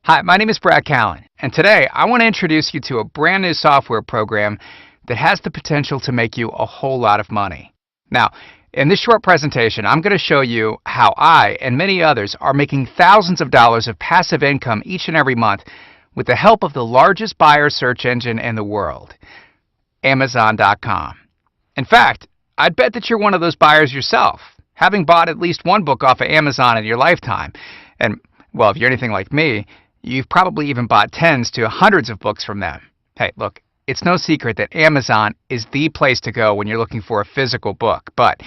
Hi, my name is Brad Callen, and today I want to introduce you to a brand new software program that has the potential to make you a whole lot of money. Now, in this short presentation, I'm going to show you how I and many others are making thousands of dollars of passive income each and every month with the help of the largest buyer search engine in the world, Amazon.com. In fact, I'd bet that you're one of those buyers yourself, having bought at least one book off of Amazon in your lifetime. And, well, if you're anything like me, you've probably even bought tens to hundreds of books from them. Hey, look, it's no secret that Amazon is the place to go when you're looking for a physical book. But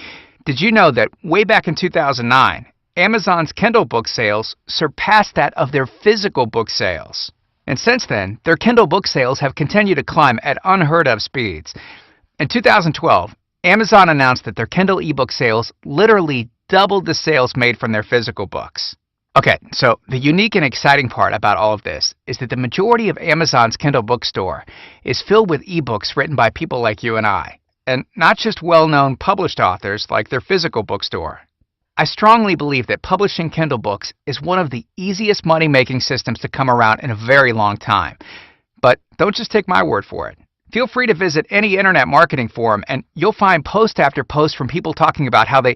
did you know that way back in 2009, Amazon's Kindle book sales surpassed that of their physical book sales? And since then, their Kindle book sales have continued to climb at unheard of speeds. In 2012, Amazon announced that their Kindle ebook sales literally doubled the sales made from their physical books. Okay, so the unique and exciting part about all of this is that the majority of Amazon's Kindle bookstore is filled with ebooks written by people like you and I, and not just well-known published authors like their physical bookstore. I strongly believe that publishing Kindle books is one of the easiest money-making systems to come around in a very long time. But don't just take my word for it. Feel free to visit any internet marketing forum, and you'll find post after post from people talking about how they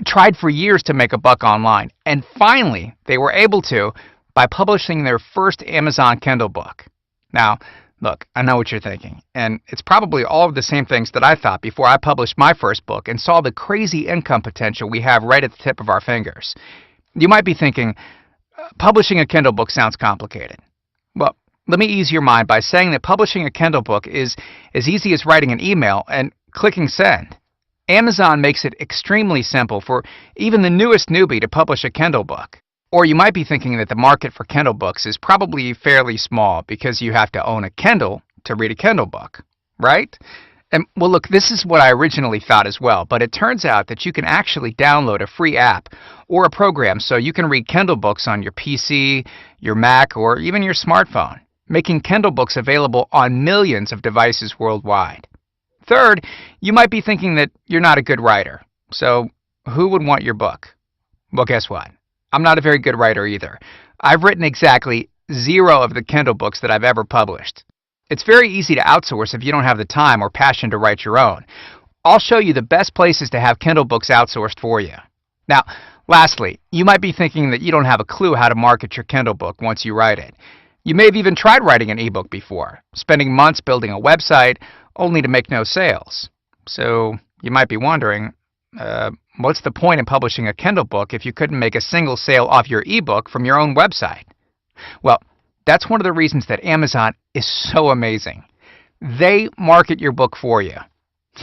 tried for years to make a buck online, and finally they were able to by publishing their first Amazon Kindle book. Now, look, I know what you're thinking, and it's probably all of the same things that I thought before I published my first book and saw the crazy income potential we have right at the tip of our fingers. You might be thinking, publishing a Kindle book sounds complicated. Well, let me ease your mind by saying that publishing a Kindle book is as easy as writing an email and clicking send. Amazon makes it extremely simple for even the newest newbie to publish a Kindle book. Or you might be thinking that the market for Kindle books is probably fairly small because you have to own a Kindle to read a Kindle book, right? And well, look, this is what I originally thought as well, but it turns out that you can actually download a free app or a program so you can read Kindle books on your PC, your Mac, or even your smartphone, making Kindle books available on millions of devices worldwide. Third, you might be thinking that you're not a good writer. So who would want your book? Well, guess what? I'm not a very good writer either. I've written exactly 0 of the Kindle books that I've ever published. It's very easy to outsource if you don't have the time or passion to write your own. I'll show you the best places to have Kindle books outsourced for you. Now, lastly, you might be thinking that you don't have a clue how to market your Kindle book once you write it. You may have even tried writing an ebook before, spending months building a website only to make no sales. So you might be wondering, what's the point in publishing a Kindle book if you couldn't make a single sale off your ebook from your own website? Well, that's one of the reasons that Amazon is so amazing. They market your book for you.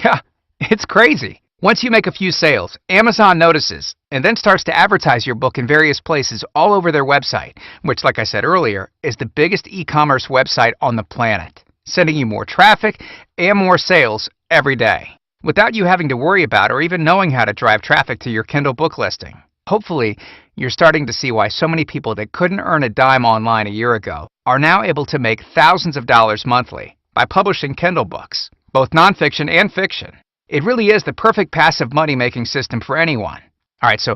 Yeah, it's crazy. Once you make a few sales, Amazon notices and then starts to advertise your book in various places all over their website, which, like I said earlier, is the biggest e-commerce website on the planet, sending you more traffic and more sales every day, without you having to worry about or even knowing how to drive traffic to your Kindle book listing. Hopefully, you're starting to see why so many people that couldn't earn a dime online a year ago are now able to make thousands of dollars monthly by publishing Kindle books, both nonfiction and fiction. It really is the perfect passive money-making system for anyone. All right, so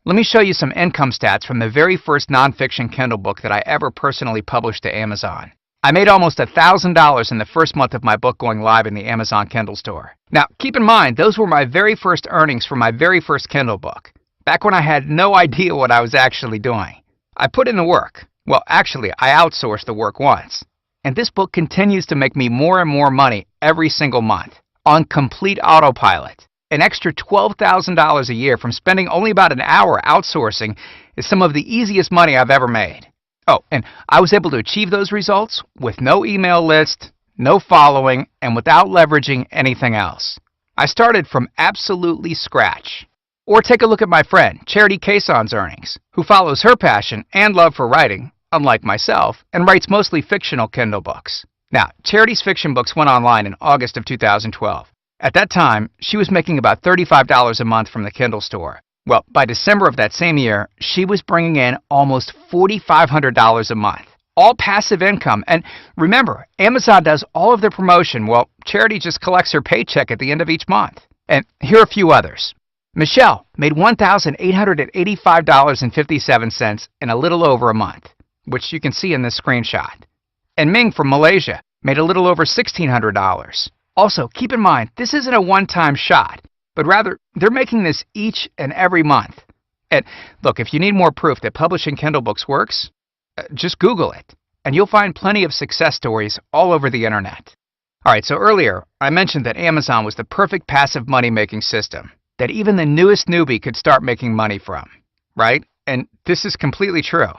let me show you some income stats from the very first nonfiction Kindle book that I ever personally published to Amazon. I made almost $1,000 in the first month of my book going live in the Amazon Kindle store. Now, keep in mind, those were my very first earnings from my very first Kindle book, back when I had no idea what I was actually doing. I put in the work. Well, actually, I outsourced the work once. And this book continues to make me more and more money every single month, on complete autopilot. An extra $12,000 a year from spending only about an hour outsourcing is some of the easiest money I've ever made. Oh, and I was able to achieve those results with no email list, no following, and without leveraging anything else. I started from absolutely scratch. Or take a look at my friend, Charity Caison's earnings, who follows her passion and love for writing, unlike myself, and writes mostly fictional Kindle books. Now, Charity's fiction books went online in August of 2012. At that time, she was making about $35 a month from the Kindle store. Well, by December of that same year, she was bringing in almost $4,500 a month. All passive income. And remember, Amazon does all of their promotion, while Charity just collects her paycheck at the end of each month. And here are a few others. Michelle made $1,885.57 in a little over a month. which you can see in this screenshot. And Ming from Malaysia made a little over $1,600. Also, keep in mind, this isn't a one-time shot, but rather they're making this each and every month. And look, if you need more proof that publishing Kindle books works, just Google it, and you'll find plenty of success stories all over the internet. Alright, so earlier I mentioned that Amazon was the perfect passive money-making system that even the newest newbie could start making money from, right? And this is completely true.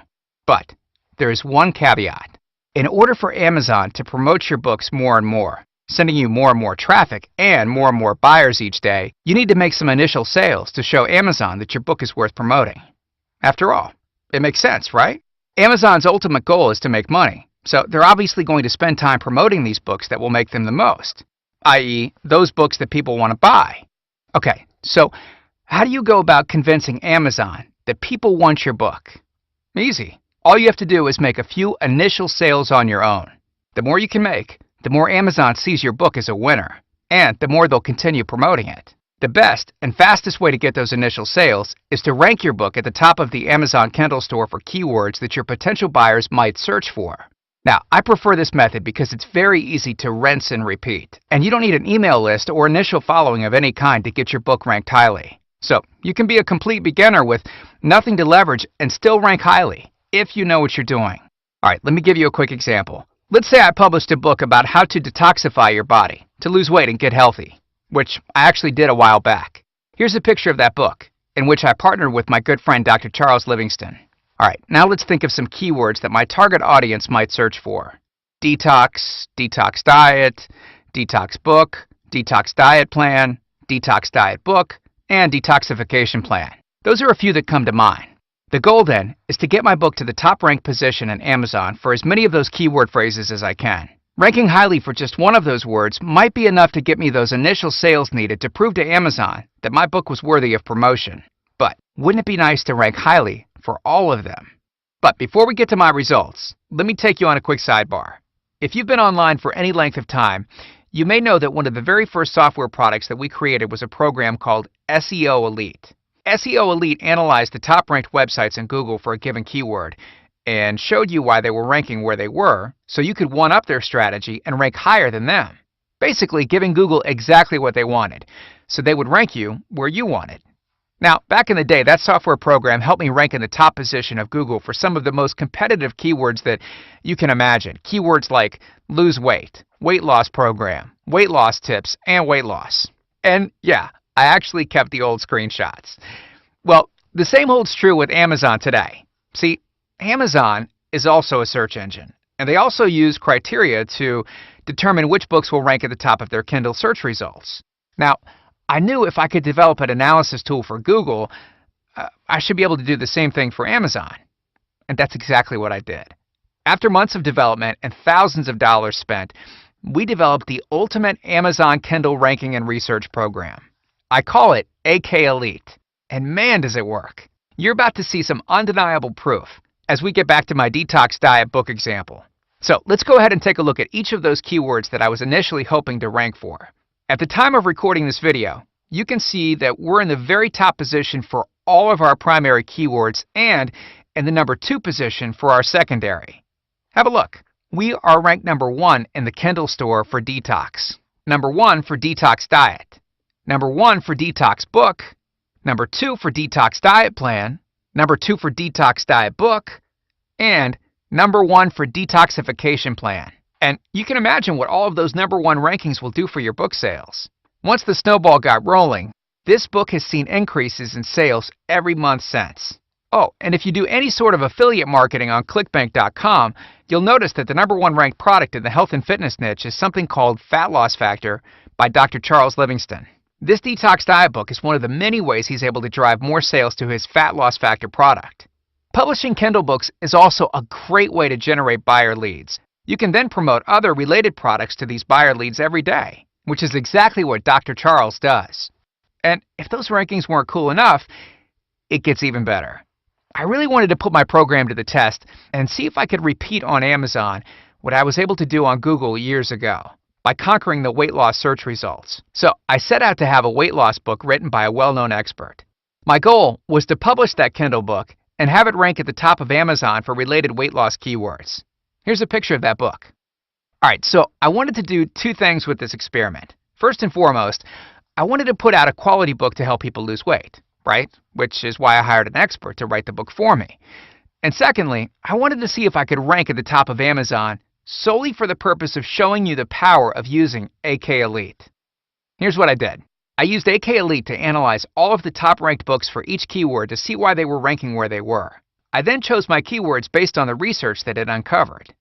But there is one caveat. In order for Amazon to promote your books more and more, sending you more and more traffic and more buyers each day, you need to make some initial sales to show Amazon that your book is worth promoting. After all, it makes sense, right? Amazon's ultimate goal is to make money, so they're obviously going to spend time promoting these books that will make them the most, i.e., those books that people want to buy. Okay, so how do you go about convincing Amazon that people want your book? Easy. All you have to do is make a few initial sales on your own. The more you can make, the more Amazon sees your book as a winner, and the more they'll continue promoting it. The best and fastest way to get those initial sales is to rank your book at the top of the Amazon Kindle store for keywords that your potential buyers might search for. Now, I prefer this method because it's very easy to rinse and repeat, and you don't need an email list or initial following of any kind to get your book ranked highly. So, you can be a complete beginner with nothing to leverage and still rank highly, if you know what you're doing. Alright, let me give you a quick example. Let's say I published a book about how to detoxify your body, to lose weight and get healthy, which I actually did a while back. Here's a picture of that book, in which I partnered with my good friend Dr. Charles Livingston. Alright, now let's think of some keywords that my target audience might search for. Detox, detox diet, detox book, detox diet plan, detox diet book, and detoxification plan. Those are a few that come to mind. The goal then is to get my book to the top ranked position in Amazon for as many of those keyword phrases as I can. Ranking highly for just one of those words might be enough to get me those initial sales needed to prove to Amazon that my book was worthy of promotion. But wouldn't it be nice to rank highly for all of them? But before we get to my results, let me take you on a quick sidebar. If you've been online for any length of time, you may know that one of the very first software products that we created was a program called SEO Elite. SEO Elite analyzed the top-ranked websites in Google for a given keyword and showed you why they were ranking where they were, so you could one-up their strategy and rank higher than them. Basically, giving Google exactly what they wanted, so they would rank you where you wanted. Now, back in the day, that software program helped me rank in the top position of Google for some of the most competitive keywords that you can imagine. Keywords like lose weight, weight loss program, weight loss tips, and weight loss. And yeah, I actually kept the old screenshots. Well, the same holds true with Amazon today. See, Amazon is also a search engine, and they also use criteria to determine which books will rank at the top of their Kindle search results. Now, I knew if I could develop an analysis tool for Google, I should be able to do the same thing for Amazon. And that's exactly what I did. After months of development and thousands of dollars spent, we developed the ultimate Amazon Kindle ranking and research program. I call it AK Elite, and man does it work. You're about to see some undeniable proof as we get back to my detox diet book example. So let's go ahead and take a look at each of those keywords that I was initially hoping to rank for. At the time of recording this video, you can see that we're in the very top position for all of our primary keywords and in the number 2 position for our secondary. Have a look. We are ranked number 1 in the Kindle store for detox, number 1 for detox diet, number 1 for detox book, number 2 for detox diet plan, number 2 for detox diet book, and number 1 for detoxification plan. And you can imagine what all of those number 1 rankings will do for your book sales. Once the snowball got rolling, this book has seen increases in sales every month since. Oh, and if you do any sort of affiliate marketing on ClickBank.com, you'll notice that the number 1 ranked product in the health and fitness niche is something called Fat Loss Factor by Dr. Charles Livingston. This detox diet book is one of the many ways he's able to drive more sales to his Fat Loss Factor product. Publishing Kindle books is also a great way to generate buyer leads. You can then promote other related products to these buyer leads every day, which is exactly what Dr. Charles does. And if those rankings weren't cool enough, it gets even better. I really wanted to put my program to the test and see if I could repeat on Amazon what I was able to do on Google years ago by conquering the weight loss search results. So I set out to have a weight loss book written by a well-known expert. My goal was to publish that Kindle book and have it rank at the top of Amazon for related weight loss keywords. Here's a picture of that book. All right, so I wanted to do two things with this experiment. First and foremost, I wanted to put out a quality book to help people lose weight, right? Which is why I hired an expert to write the book for me. And secondly, I wanted to see if I could rank at the top of Amazon solely for the purpose of showing you the power of using AK Elite. Here's what I did. I used AK Elite to analyze all of the top-ranked books for each keyword to see why they were ranking where they were. I then chose my keywords based on the research that it uncovered.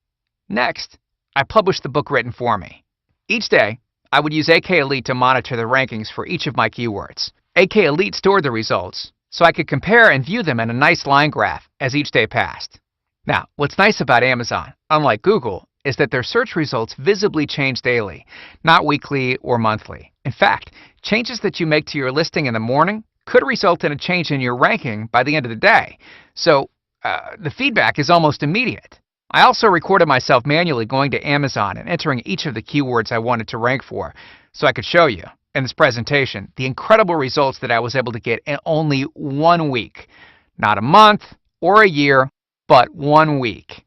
Next, I published the book written for me. Each day, I would use AK Elite to monitor the rankings for each of my keywords. AK Elite stored the results, so I could compare and view them in a nice line graph as each day passed. Now, what's nice about Amazon, unlike Google, is that their search results visibly change daily, not weekly or monthly. In fact, changes that you make to your listing in the morning could result in a change in your ranking by the end of the day. So, the feedback is almost immediate. I also recorded myself manually going to Amazon and entering each of the keywords I wanted to rank for, so I could show you, in this presentation, the incredible results that I was able to get in only 1 week. Not a month or a year, but 1 week.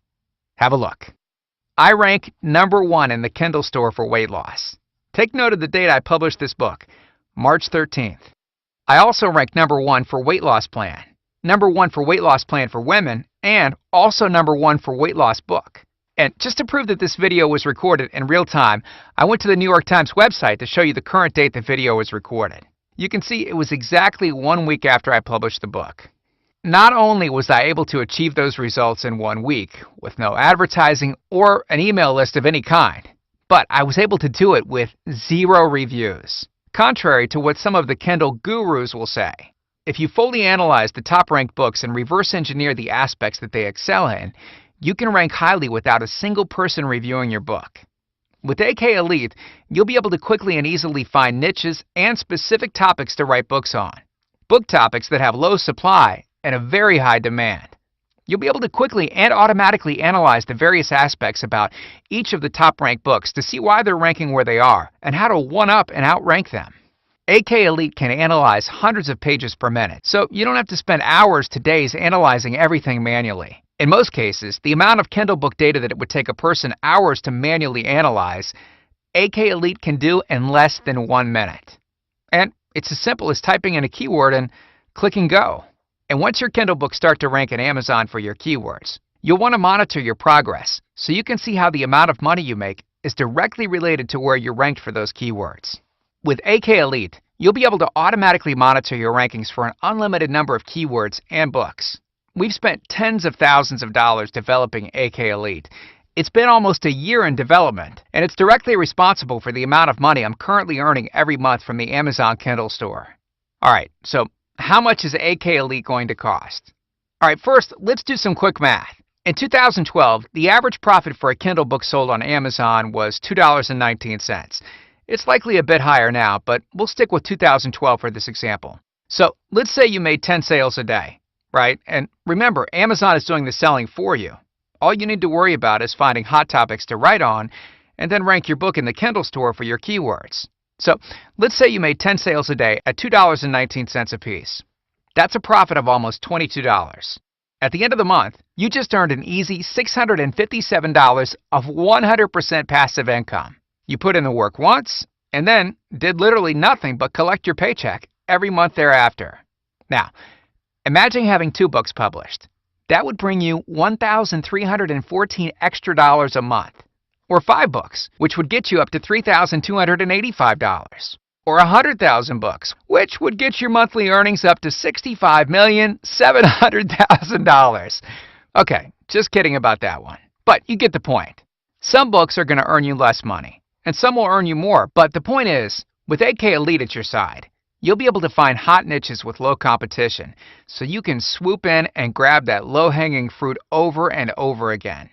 Have a look. I rank number 1 in the Kindle store for weight loss. Take note of the date I published this book, March 13th. I also rank number 1 for weight loss plan, number 1 for weight loss plan for women, and also number 1 for weight loss book. And just to prove that this video was recorded in real time, I went to the New York Times website to show you the current date the video was recorded. You can see it was exactly 1 week after I published the book. Not only was I able to achieve those results in 1 week with no advertising or an email list of any kind, but I was able to do it with 0 reviews. Contrary to what some of the Kindle gurus will say, if you fully analyze the top-ranked books and reverse engineer the aspects that they excel in, you can rank highly without a single person reviewing your book. With AK Elite, you'll be able to quickly and easily find niches and specific topics to write books on. Book topics that have low supply and a very high demand. You'll be able to quickly and automatically analyze the various aspects about each of the top-ranked books to see why they're ranking where they are and how to one-up and outrank them. AK Elite can analyze hundreds of pages per minute, so you don't have to spend hours to days analyzing everything manually. In most cases, the amount of Kindle book data that it would take a person hours to manually analyze, AK Elite can do in less than 1 minute. And it's as simple as typing in a keyword and clicking go. And once your Kindle books start to rank in Amazon for your keywords, you'll want to monitor your progress so you can see how the amount of money you make is directly related to where you're ranked for those keywords. With AK Elite, you'll be able to automatically monitor your rankings for an unlimited number of keywords and books. We've spent tens of thousands of dollars developing AK Elite. It's been almost a year in development, and it's directly responsible for the amount of money I'm currently earning every month from the Amazon Kindle store. All right, so how much is AK Elite going to cost? All right, first, let's do some quick math. In 2012, the average profit for a Kindle book sold on Amazon was $2.19. It's likely a bit higher now, but we'll stick with 2012 for this example. So let's say you made 10 sales a day, right? And remember, Amazon is doing the selling for you. All you need to worry about is finding hot topics to write on and then rank your book in the Kindle store for your keywords. So let's say you made 10 sales a day at $2.19 a piece. That's a profit of almost $22. At the end of the month, you just earned an easy $657 of 100% passive income. You put in the work once, and then did literally nothing but collect your paycheck every month thereafter. Now, imagine having 2 books published. That would bring you $1,314 extra dollars a month. Or 5 books, which would get you up to $3,285. Or 100,000 books, which would get your monthly earnings up to $65,700,000. Okay, just kidding about that one. But you get the point. Some books are going to earn you less money, and some will earn you more. But the point is, with AK Elite at your side, you'll be able to find hot niches with low competition, so you can swoop in and grab that low-hanging fruit over and over again.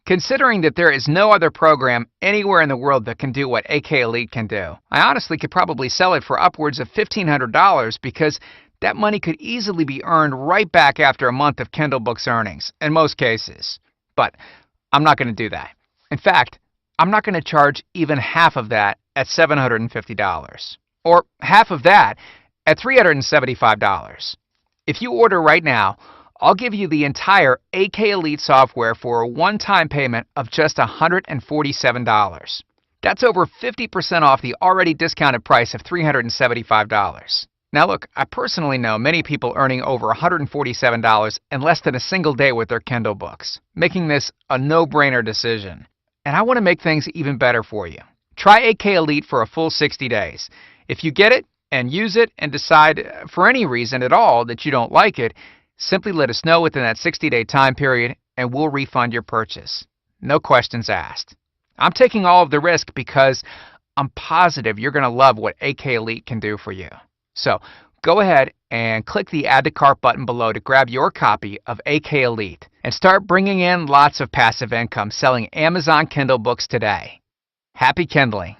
Considering that there is no other program anywhere in the world that can do what AK Elite can do, I honestly could probably sell it for upwards of $1,500 because that money could easily be earned right back after a month of Kindle Books earnings, in most cases. But I'm not going to do that. In fact, I'm not going to charge even half of that at $750, or half of that at $375. If you order right now, I'll give you the entire AK Elite software for a one-time payment of just $147. That's over 50% off the already discounted price of $375. Now look, I personally know many people earning over $147 in less than a single day with their Kindle books, making this a no-brainer decision. And I want to make things even better for you. Try AK Elite for a full 60 days. If you get it and use it and decide for any reason at all that you don't like it, simply let us know within that 60-day time period and we'll refund your purchase. No questions asked. I'm taking all of the risk because I'm positive you're going to love what AK Elite can do for you. So go ahead and click the Add to Cart button below to grab your copy of AK Elite and start bringing in lots of passive income selling Amazon Kindle books today. Happy Kindling!